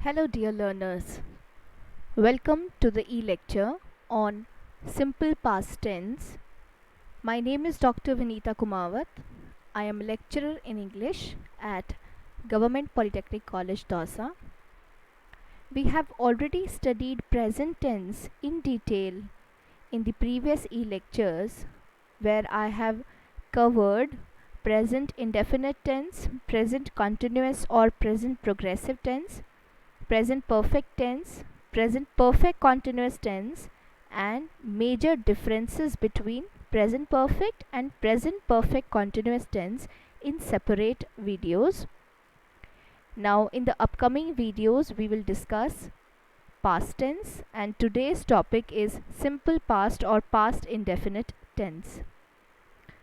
Hello dear learners, welcome to the e-lecture on simple past tense. My name is Dr. Vinita Kumawat. I am a lecturer in English at Government Polytechnic College, Dausa. We have already studied present tense in detail in the previous e-lectures where I have covered present indefinite tense, present continuous or present progressive tense, present perfect tense, present perfect continuous tense, and major differences between present perfect and present perfect continuous tense in separate videos. Now in the upcoming videos we will discuss past tense, and today's topic is simple past or past indefinite tense.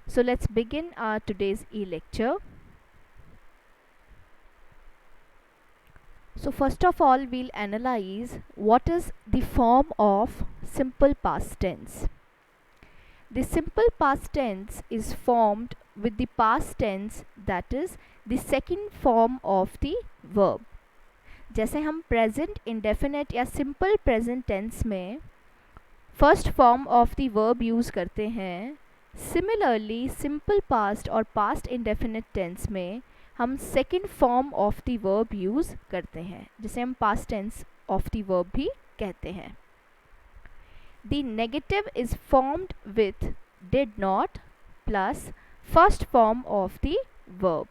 So let's begin our today's e-lecture. So first of all, we'll analyze what is the form of simple past tense. The simple past tense is formed with the past tense, that is the second form of the verb. जैसे हम present indefinite या simple present tense में first form of the verb use करते हैं, similarly simple past और past indefinite tense में हम second form of the verb use करते हैं, जिसे हम past tense of the verb भी कहते हैं. The negative is formed with did not plus first form of the verb.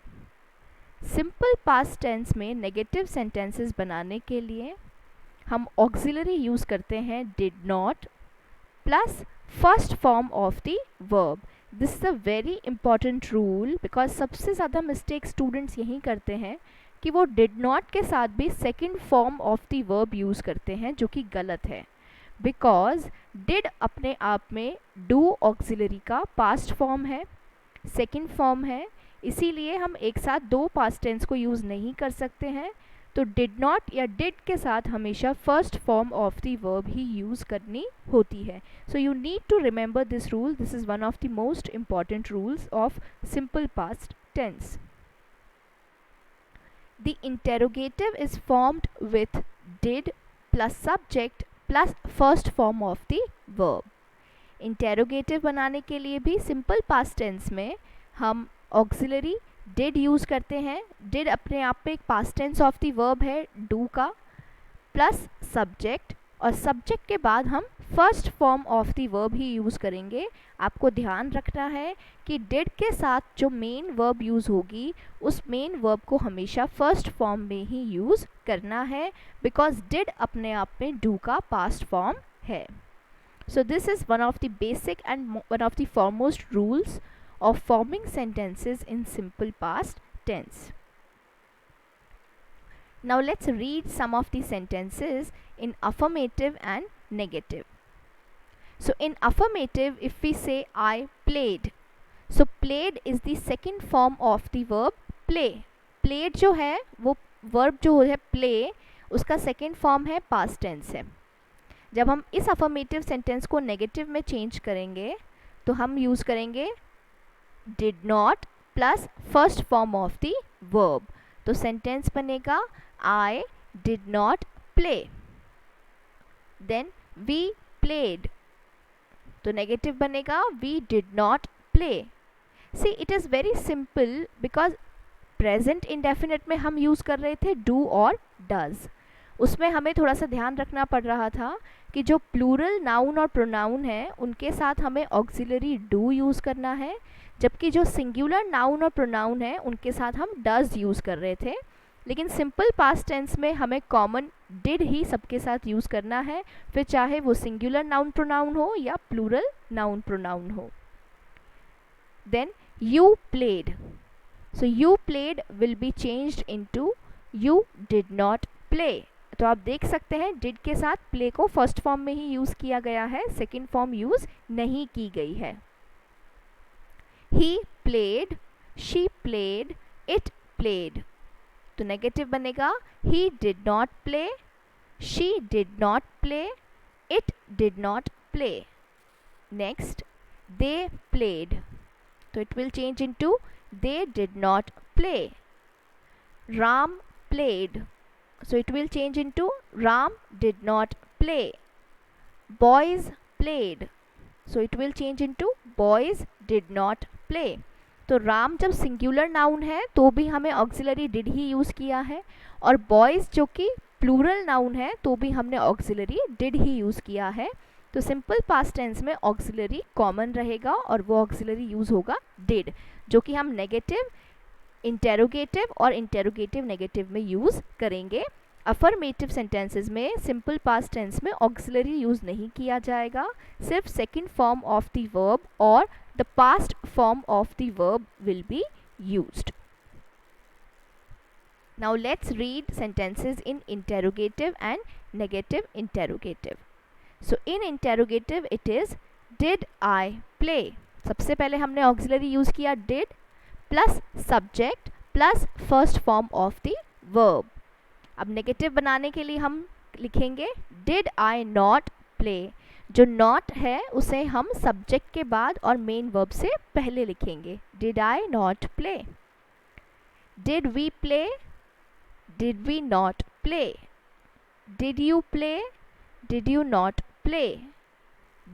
Simple past tense में नेगेटिव सेंटेंसेस बनाने के लिए हम ऑक्सिलरी यूज़ करते हैं did not plus first form of the verb. This is a very important rule because सबसे ज़्यादा mistake students यही करते हैं कि वो डिड नॉट के साथ भी second form of the verb use करते हैं, जो कि गलत है. बिकॉज डिड अपने आप में डू ऑक्सिलरी का पास्ट फॉर्म है, सेकेंड फॉर्म है, इसीलिए हम एक साथ दो पास्ट टेंस को यूज़ नहीं कर सकते हैं. तो डिड नॉट या डिड के साथ हमेशा first form of the verb he use करनी होती है. So you need to remember this rule. This is one of the most important rules of simple past tense. The interrogative is formed with did plus subject plus first form of the verb. Interrogative बनाने के लिए भी simple past tense में हम auxiliary did use करते हैं. Did अपने आप में एक past tense of the verb है डू का, प्लस सब्जेक्ट, और सब्जेक्ट के बाद हम first form of the verb ही यूज़ करेंगे. आपको ध्यान रखना है कि डिड के साथ जो मेन वर्ब यूज़ होगी उस मेन वर्ब को हमेशा फर्स्ट फॉर्म में ही यूज़ करना है, बिकॉज डिड अपने आप में डू का पास्ट फॉर्म है. So this is one of the basic and one of the foremost rules of forming sentences in simple past tense. Now let's read some of the sentences in affirmative and negative. So in affirmative, if we say I played, so played is the second form of the verb play. Played जो है वो verb जो है play, उसका second form है past tense है. जब हम इस affirmative sentence को negative में change करेंगे तो हम use करेंगे did not plus first form of the verb. तो sentence बनेगा I did not play. Then we played. तो negative बनेगा we did not play. See, it is very simple because present indefinite में हम use कर रहे थे do और does. उसमें हमें थोड़ा सा ध्यान रखना पड़ रहा था कि जो प्लूरल नाउन और प्रोनाउन है उनके साथ हमें ऑक्सिलरी डू यूज़ करना है, जबकि जो सिंगुलर नाउन और प्रोनाउन है उनके साथ हम डज यूज़ कर रहे थे. लेकिन सिंपल पास्ट टेंस में हमें कॉमन डिड ही सबके साथ यूज़ करना है, फिर चाहे वो सिंगुलर नाउन प्रोनाउन हो या प्लूरल नाउन प्रोनाउन हो. Then you played. So you played will be changed into you did not play. तो आप देख सकते हैं डिड के साथ प्ले को फर्स्ट फॉर्म में ही यूज़ किया गया है, सेकेंड फॉर्म यूज़ नहीं की गई है. He played, she played, it played. तो नेगेटिव बनेगा he did not play, she did not play, it did not play. Next, they played. तो it will change into they did not play. Ram played. so it will change into Ram did not play. Boys played, so it will change into boys did not play. तो राम जब singular noun है तो भी हमें auxiliary did he use किया है, और boys जो कि प्लूरल नाउन है तो भी हमने ऑक्सिलरी डिड ही यूज़ किया है. तो सिंपल पास्ट टेंस में ऑक्सिलरी कॉमन रहेगा और वो ऑक्सिलरी यूज़ होगा डिड, जो कि हम नेगेटिव, इंटेरोगेटिव और इंटेरोगेटिव नेगेटिव में यूज़ करेंगे. अफर्मेटिव सेंटेंसेस में सिंपल पास्ट टेंस में ऑक्सिलरी यूज़ नहीं किया जाएगा, सिर्फ second form of the verb और the past form of the verb will be used. Now let's read sentences in interrogative and negative interrogative. So in interrogative it is did I play. सबसे पहले हमने auxiliary use किया did plus subject plus first form of the verb. अब negative बनाने के लिए हम लिखेंगे did I not play. जो not है उसे हम सब्जेक्ट के बाद और मेन वर्ब से पहले लिखेंगे. did I not play. did we play. did we not play. did you play. did you not play.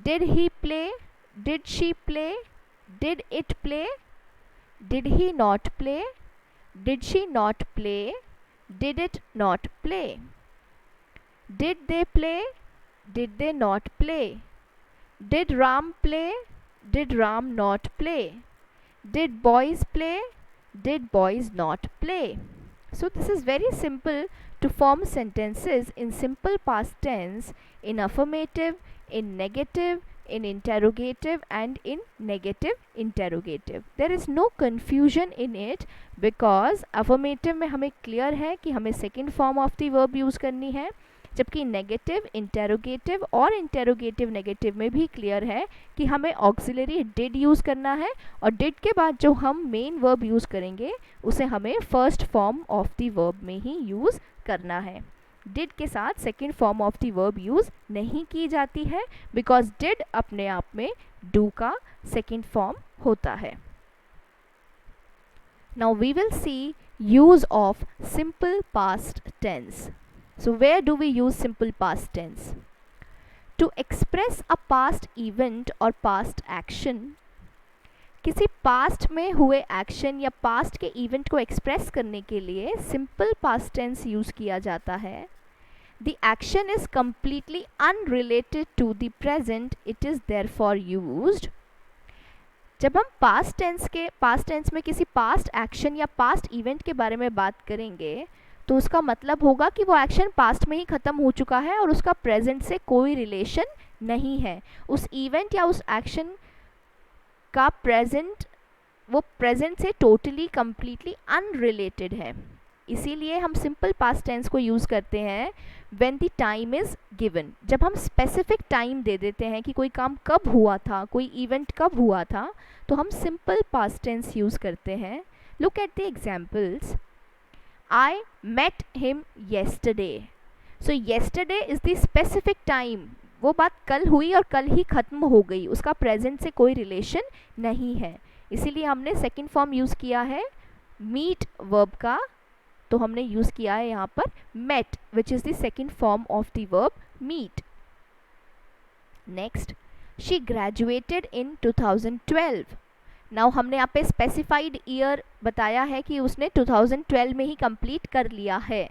did he play. did she play. did it play. did he not play. did she not play. did it not play. did they play. did they not play. did Ram play. did Ram not play. did boys play. did boys not play. So this is very simple to form sentences in simple past tense, in affirmative, in negative, in interrogative and in negative interrogative. There is no confusion in it because affirmative में हमें clear है कि हमें second form of the verb use करनी है, जबकि negative, interrogative और interrogative negative में भी क्लियर है कि हमें ऑक्सिलरी डिड यूज़ करना है, और डिड के बाद जो हम मेन वर्ब यूज़ करेंगे उसे हमें first form of the verb में ही यूज़ करना है. डिड के साथ second form of the verb use नहीं की जाती है बिकॉज डिड अपने आप में डू का सेकेंड फॉर्म होता है. Now we will see use of simple past tense. So where do we use simple past tense? To express a past event or past action. किसी past में हुए action या past के event को express करने के लिए simple past tense use किया जाता है. The action is completely unrelated to the present. It is therefore used. जब हम past tense में किसी past action या past event के बारे में बात करेंगे तो उसका मतलब होगा कि वो एक्शन पास्ट में ही ख़त्म हो चुका है और उसका प्रेजेंट से कोई रिलेशन नहीं है. उस इवेंट या उस एक्शन का वो प्रेजेंट से टोटली कम्प्लीटली अनरिलेटेड है. इसीलिए हम सिंपल पास्ट टेंस को यूज़ करते हैं when the time is given. जब हम स्पेसिफिक टाइम दे देते हैं कि कोई काम कब हुआ था, कोई इवेंट कब हुआ था, तो हम सिंपल पास्ट टेंस यूज़ करते हैं. Look at the examples. I met him yesterday. So yesterday is the specific time. वो बात कल हुई और कल ही ख़त्म हो गई, उसका प्रेजेंट से कोई रिलेशन नहीं है. इसीलिए हमने सेकेंड फॉर्म यूज़ किया है मीट वर्ब का, तो हमने यूज़ किया है यहाँ पर met, which is the second form of the verb meet. Next, she graduated in 2012. Now हमने यहाँ पे स्पेसिफाइड ईयर बताया है कि उसने 2012 में ही कंप्लीट कर लिया है,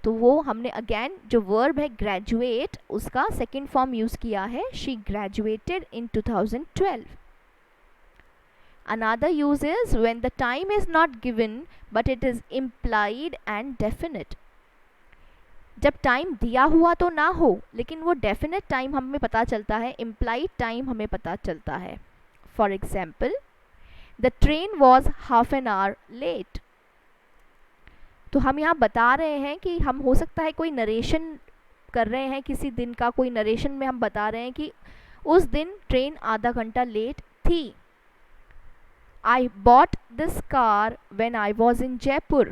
तो वो हमने अगेन जो वर्ब है ग्रेजुएट उसका सेकेंड फॉर्म यूज़ किया है she graduated in 2012. Another use is when the time is not given but it is implied and definite. जब टाइम दिया हुआ तो ना हो लेकिन वो डेफिनेट टाइम हमें पता चलता है, इम्प्लाइड टाइम हमें पता चलता है. For example, The train was half an hour late. तो हम यहाँ बता रहे हैं कि हम हो सकता है कोई नरेशन कर रहे हैं किसी दिन का, कोई नरेशन में हम बता रहे हैं कि उस दिन ट्रेन आधा घंटा लेट थी. I bought this car when I was in Jaipur.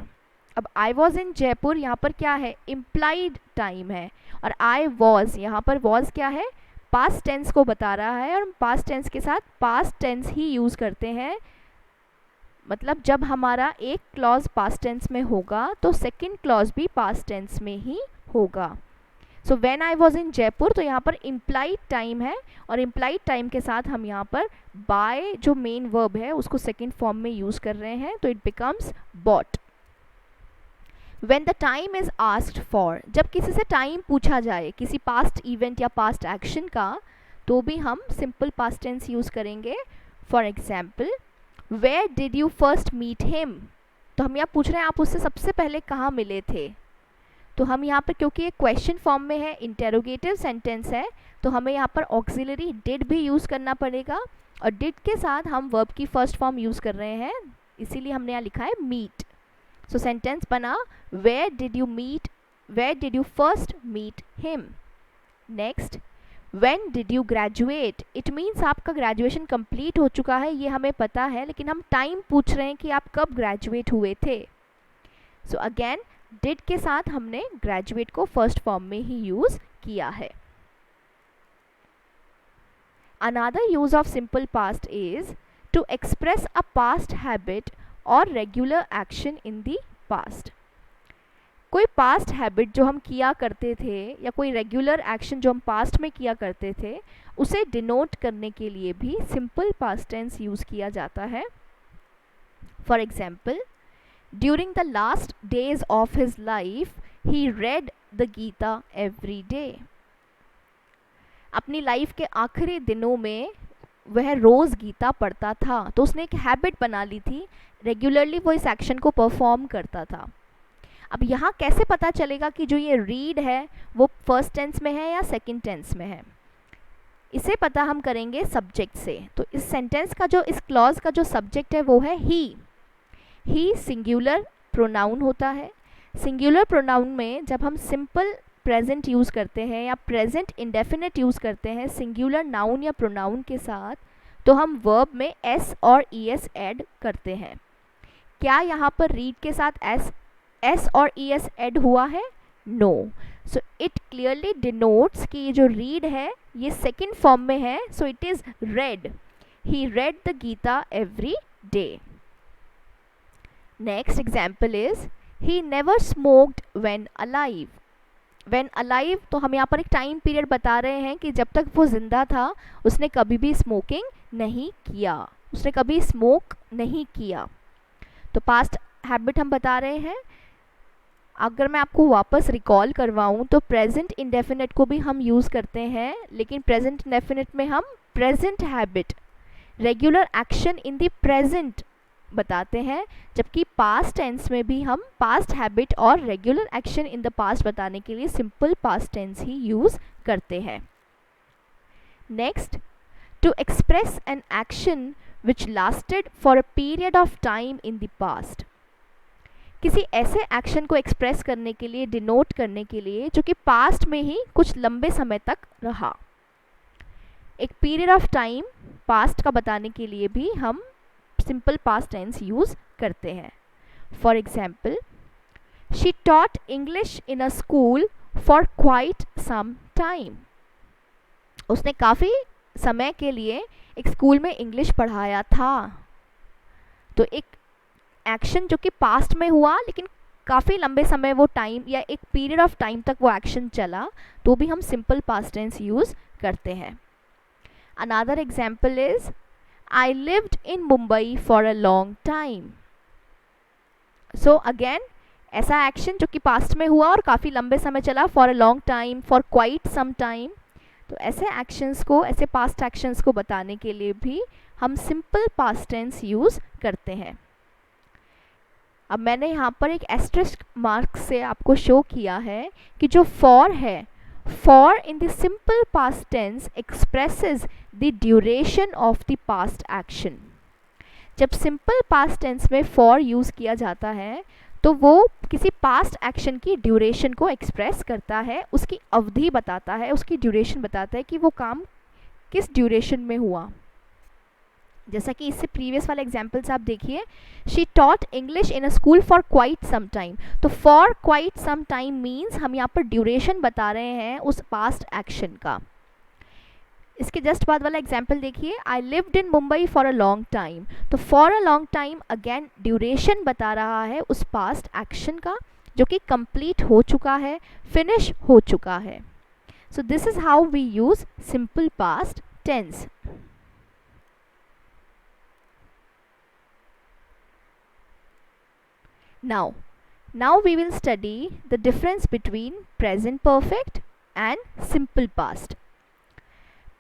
अब I was in Jaipur यहाँ पर क्या है, implied टाइम है, और I was यहाँ पर was क्या है, पास्ट टेंस को बता रहा है, और हम पास्ट टेंस के साथ पास्ट टेंस ही यूज़ करते हैं मतलब जब हमारा एक क्लॉज पास्ट टेंस में होगा तो सेकंड क्लॉज भी पास्ट टेंस में ही होगा. So when I was in Jaipur, तो यहाँ पर इम्प्लाइड टाइम है और इम्प्लाइड टाइम के साथ हम यहाँ पर बाय जो मेन वर्ब है उसको सेकंड फॉर्म में यूज़ कर रहे हैं, तो it becomes bought. When the time is asked for, जब किसी से टाइम पूछा जाए किसी पास्ट इवेंट या पास्ट एक्शन का, तो भी हम सिंपल पास्ट टेंस यूज़ करेंगे. For example, where did you first meet him, तो हम यहाँ पूछ रहे हैं आप उससे सबसे पहले कहाँ मिले थे. तो हम यहाँ पर क्योंकि ये क्वेश्चन फॉर्म में है, इंटेरोगेटिव सेंटेंस है, तो हमें यहाँ पर ऑक्सिलरी डिड भी यूज़ करना पड़ेगा और डिड के साथ हम वर्ब की फर्स्ट फॉर्म यूज़ कर रहे हैं, इसीलिए हमने यहाँ लिखा है मीट. सो सेंटेंस बना where did you first meet him. Next, when did you graduate, it means आपका ग्रेजुएशन कंप्लीट हो चुका है, ये हमें पता है, लेकिन हम टाइम पूछ रहे हैं कि आप कब ग्रेजुएट हुए थे. सो अगेन डिड के साथ हमने ग्रेजुएट को फर्स्ट फॉर्म में ही यूज किया है. Another use of simple past is to express a past habit or regular action in the past. कोई पास्ट हैबिट जो हम किया करते थे या कोई रेगुलर एक्शन जो हम पास्ट में किया करते थे, उसे डिनोट करने के लिए भी सिंपल पास्ट टेंस यूज़ किया जाता है. For example, during the last days of his life he read the Gita every day. अपनी लाइफ के आखिरी दिनों में वह रोज़ गीता पढ़ता था, तो उसने एक हैबिट बना ली थी, रेगुलरली वो इस एक्शन को परफॉर्म करता था. अब यहाँ कैसे पता चलेगा कि जो ये रीड है वो फर्स्ट टेंस में है या सेकंड टेंस में है? इसे पता हम करेंगे सब्जेक्ट से. तो इस सेंटेंस का जो, इस क्लॉज का जो सब्जेक्ट है वो है ही. ही सिंगुलर प्रोनाउन होता है. सिंगुलर प्रोनाउन में जब हम सिंपल प्रेजेंट यूज़ करते हैं या प्रेजेंट इंडेफिनिट यूज़ करते हैं सिंगुलर नाउन या प्रोनाउन के साथ, तो हम वर्ब में एस और ईएस ऐड करते हैं. क्या यहाँ पर रीड के साथ एस और ईएस ऐड हुआ है? No. So it clearly denotes कि ये जो रीड है ये सेकंड फॉर्म में है, so it is read. He read the Gita every day. Next example is he never smoked when alive. When alive, तो हम यहाँ पर एक टाइम पीरियड बता रहे हैं कि जब तक वो ज़िंदा था उसने कभी भी स्मोकिंग नहीं किया, उसने कभी स्मोक नहीं किया. तो पास्ट हैबिट हम बता रहे हैं. अगर मैं आपको वापस रिकॉल करवाऊँ तो प्रेजेंट इंडेफिनिट को भी हम यूज़ करते हैं, लेकिन प्रेजेंट इंडेफिनिट में हम present habit, regular action in the present बताते हैं, जबकि पास्ट टेंस में भी हम पास्ट हैबिट और regular action in the past बताने के लिए सिंपल पास्ट टेंस ही यूज़ करते हैं. Next, to express an action which lasted for a period of time in the past. किसी ऐसे एक्शन को एक्सप्रेस करने के लिए, डिनोट करने के लिए, जो कि पास्ट में ही कुछ लंबे समय तक रहा. एक पीरियड ऑफ टाइम पास्ट का बताने के लिए भी हम सिंपल पास्ट टेंस यूज़ करते हैं. For example, she taught English in a school for quite some time. उसने काफ़ी समय के लिए एक स्कूल में इंग्लिश पढ़ाया था. तो एक एक्शन जो कि पास्ट में हुआ लेकिन काफ़ी लंबे समय वो टाइम या एक पीरियड ऑफ टाइम तक वो एक्शन चला, तो भी हम सिंपल पास्ट टेंस यूज़ करते हैं. Another example is I lived in Mumbai for a long time. So again, ऐसा एक्शन जो कि पास्ट में हुआ और काफ़ी लंबे समय चला, for a long time, for quite some time. तो ऐसे एक्शंस को, ऐसे पास्ट एक्शंस को बताने के लिए भी हम सिंपल पास्ट टेंस यूज़ करते हैं. अब मैंने यहाँ पर एक एस्टेरिस्क मार्क से आपको शो किया है कि जो for है, for in the simple past tense expresses the duration of the past action. जब simple past tense में for यूज़ किया जाता है तो वो किसी past action की duration को express करता है, उसकी अवधि बताता है, उसकी duration बताता है कि वो काम किस duration में हुआ. जैसा कि इससे प्रीवियस वाले एग्जाम्पल्स आप देखिए, she taught English in a school for quite some time. तो for quite some time means हम यहाँ पर ड्यूरेशन बता रहे हैं उस पास्ट एक्शन का. इसके जस्ट बाद वाला एग्जाम्पल देखिए, I lived in Mumbai for a long time. तो for a long time again duration बता रहा है उस पास्ट एक्शन का जो कि कंप्लीट हो चुका है, फिनिश हो चुका है। So this is how we use simple past tense. Now we will study the difference between present perfect and simple past.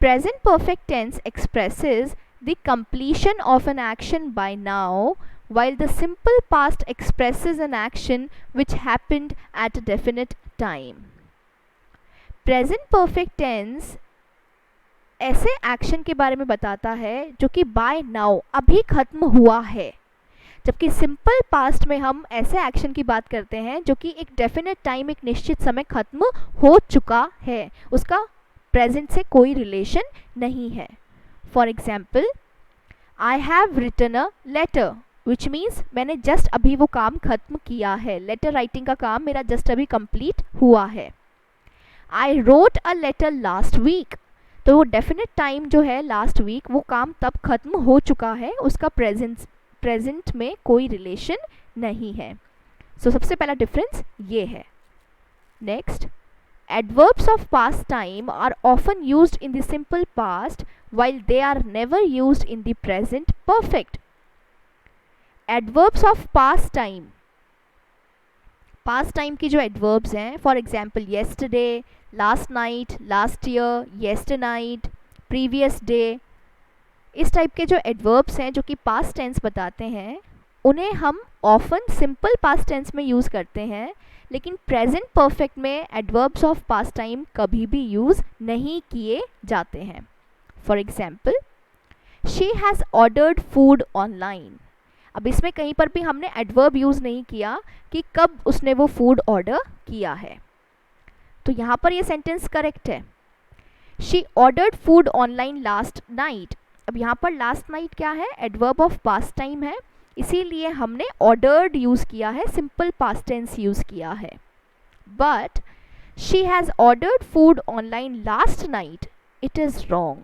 Present perfect tense expresses the completion of an action by now, while the simple past expresses an action which happened at a definite time. Present perfect tense ऐसे action के बारे में बताता है जो कि bye now अभी खत्म हुआ है, जबकि सिंपल पास्ट में हम ऐसे एक्शन की बात करते हैं जो कि एक डेफिनेट टाइम, एक निश्चित समय खत्म हो चुका है, उसका प्रेजेंट से कोई रिलेशन नहीं है। For example, I have written a letter which means मैंने जस्ट अभी वो काम खत्म किया है, लेटर राइटिंग का काम मेरा जस्ट अभी कंप्लीट हुआ है। I wrote a letter last week, तो वो डेफिनेट टाइम जो है लास्ट वीक, वो काम तब खत्म हो चुका है, उसका प्रेजेंट में कोई रिलेशन नहीं है। सो सबसे पहला डिफरेंस ये है। Next, adverbs of past time are often used in the simple past while they are never used in the present perfect. Adverbs of past time की जो adverbs हैं, for example yesterday, last night, last year, yesternight, previous day, इस type के जो adverbs हैं जो कि past tense बताते हैं, उन्हें हम often simple past tense में यूज़ करते हैं, लेकिन प्रेजेंट परफेक्ट में एडवर्ब्स ऑफ पास्ट टाइम कभी भी यूज़ नहीं किए जाते हैं। For example, she has ordered food online. अब इसमें कहीं पर भी हमने एडवर्ब यूज़ नहीं किया कि कब उसने वो फूड ऑर्डर किया है, तो यहाँ पर ये सेंटेंस करेक्ट है। She ordered food online last night. अब यहाँ पर लास्ट नाइट क्या है, एडवर्ब ऑफ पास्ट टाइम है, इसीलिए हमने ऑर्डर्ड यूज़ किया है, सिंपल पास्ट टेंस यूज़ किया है। But she has ordered food online last night, it is wrong.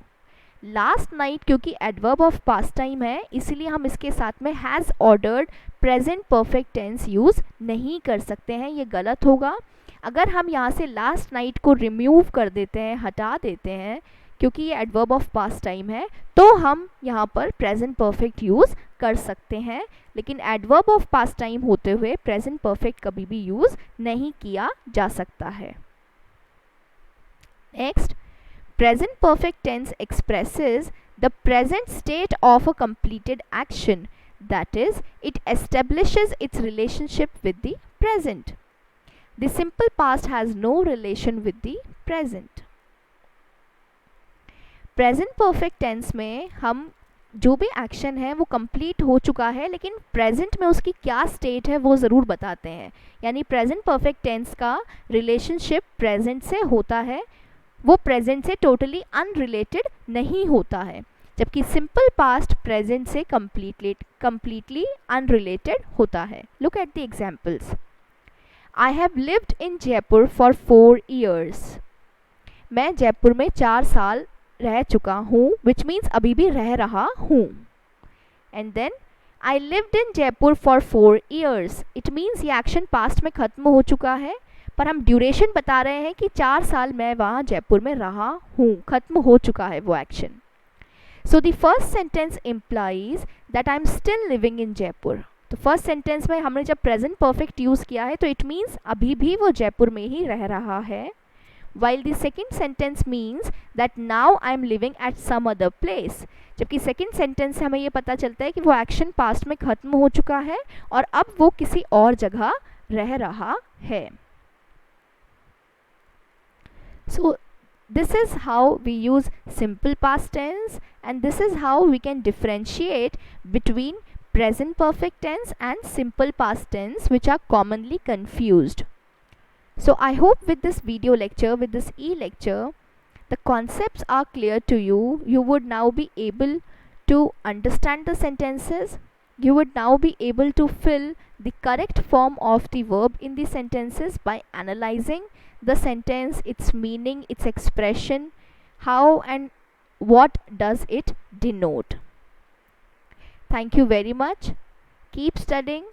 Last night क्योंकि एडवर्ब ऑफ पास्ट टाइम है, इसीलिए हम इसके साथ में has ordered present perfect tense use नहीं कर सकते हैं, ये गलत होगा। अगर हम यहाँ से लास्ट नाइट को रिमूव कर देते हैं, हटा देते हैं, क्योंकि ये एडवर्ब ऑफ पास्ट टाइम है, तो हम यहाँ पर प्रेजेंट परफेक्ट यूज़ कर सकते हैं, लेकिन एडवर्ब ऑफ पास्ट टाइम होते हुए प्रेजेंट परफेक्ट कभी भी यूज़ नहीं किया जा सकता है। Next, present perfect tense expresses the present state of a completed action, that is it establishes its relationship with the present. The simple past has no relation with the present. Present perfect tense में हम जो भी action है वो complete हो चुका है, लेकिन प्रेजेंट में उसकी क्या स्टेट है वो ज़रूर बताते हैं, यानी प्रेजेंट परफेक्ट टेंस का रिलेशनशिप प्रेजेंट से होता है, वो प्रेजेंट से टोटली अनरिलेटेड नहीं होता है, जबकि सिंपल पास्ट प्रेजेंट से completely अनरिलेटेड होता है। Look at the examples. I have lived in Jaipur for 4 years। मैं जयपुर में 4 साल रह चुका हूँ, विच मीन्स अभी भी रह रहा हूँ। And then I lived in Jaipur for 4 years, it means ये एक्शन पास्ट में ख़त्म हो चुका है, पर हम ड्यूरेशन बता रहे हैं कि 4 साल मैं वहाँ जयपुर में रहा हूँ, ख़त्म हो चुका है वो action. So the first sentence implies that I am still living in Jaipur. तो फर्स्ट सेंटेंस में हमने जब प्रेजेंट परफेक्ट यूज़ किया है, तो इट मीन्स अभी भी वो जयपुर में ही रह रहा है, while the second sentence means that now I am living at some other place। जबकि सेकेंड सेंटेंस से हमें ये पता चलता है कि वो एक्शन पास्ट में ख़त्म हो चुका है और अब वो किसी और जगह रह रहा है। So this is how we use simple past tense, and this is how we can differentiate between present perfect tense and simple past tense, which are commonly confused. So I hope with this video lecture, with this e-lecture, the concepts are clear to you. You would now be able to understand the sentences. You would now be able to fill the correct form of the verb in the sentences by analyzing the sentence, its meaning, its expression, how and what does it denote? Thank you very much. Keep studying.